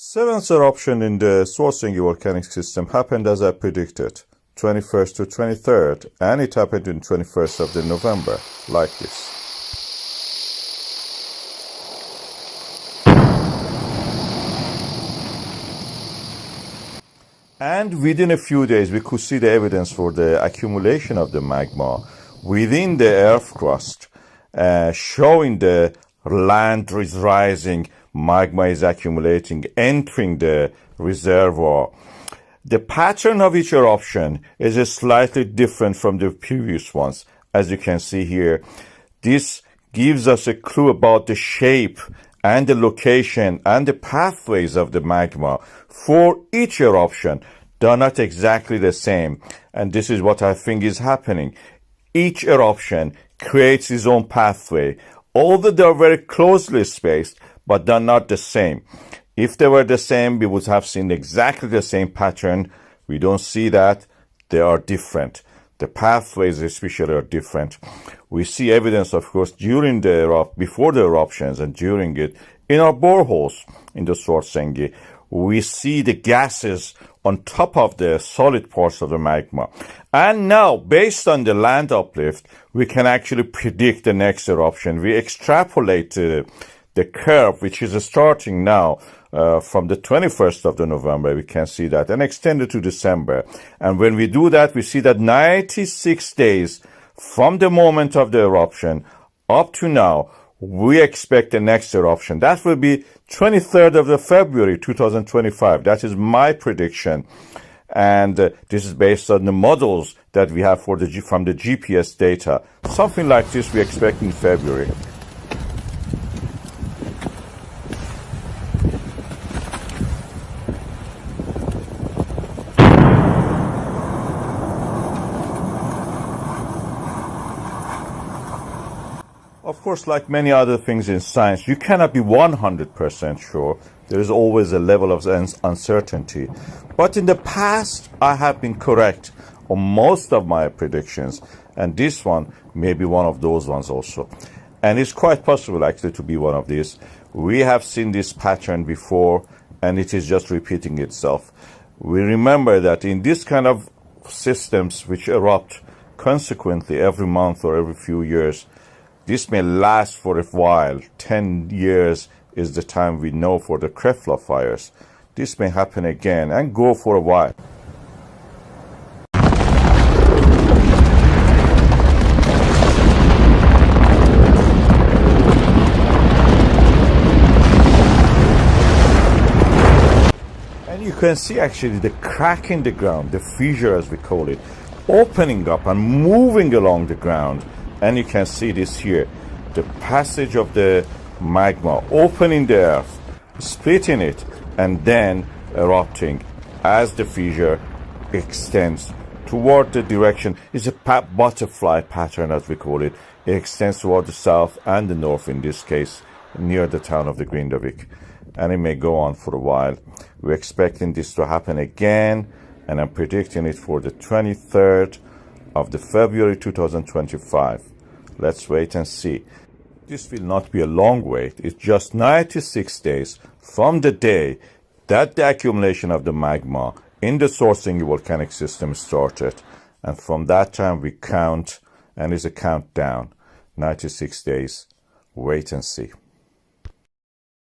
Seventh eruption in the Grindavík volcanic system happened as I predicted, 21st to 23rd, and it happened in 21st of the November, like this. And within a few days, we could see the evidence for the accumulation of the magma within the earth crust, showing the land is rising, magma is accumulating, entering the reservoir. The pattern of each eruption is slightly different from the previous ones. As you can see here, this gives us a clue about the shape and the location and the pathways of the magma for each eruption. They are not exactly the same, and this is what I think is happening. Each eruption creates its own pathway, although they are very closely spaced, but they're not the same. If they were the same, we would have seen exactly the same pattern. We don't see that. They are different. The pathways especially are different. We see evidence, of course, before the eruptions and during it, in our boreholes in the Grindavík. We see the gases on top of the solid parts of the magma. And now, based on the land uplift, we can actually predict the next eruption. We extrapolate the curve, which is starting now from the 21st of the November. We can see that, and extend it to December. And when we do that, we see that 96 days from the moment of the eruption up to now, we expect the next eruption. That will be 23rd of the February 2025. That is my prediction. And this is based on the models that we have from the GPS data. Something like this we expect in February. Of course, like many other things in science, you cannot be 100% sure. There is always a level of uncertainty. But in the past, I have been correct on most of my predictions, and this one may be one of those ones also. And it's quite possible actually to be one of these. We have seen this pattern before, and it is just repeating itself. We remember that in this kind of systems which erupt consequently every month or every few years, this may last for a while. 10 years is the time we know for the Krefla fires. This may happen again and go for a while. And you can see actually the crack in the ground, the fissure as we call it, opening up and moving along the ground. And you can see this here, the passage of the magma, opening the earth, splitting it, and then erupting as the fissure extends toward the direction. It's a butterfly pattern, as we call it. It extends toward the south and the north, in this case, near the town of the Grindavík. And it may go on for a while. We're expecting this to happen again, and I'm predicting it for the 23rd of the February 2025. Let's wait and see. This will not be a long wait. It's just 96 days from the day that the accumulation of the magma in the Grindavík volcanic system started. And from that time we count, and it's a countdown. 96 days. Wait and see.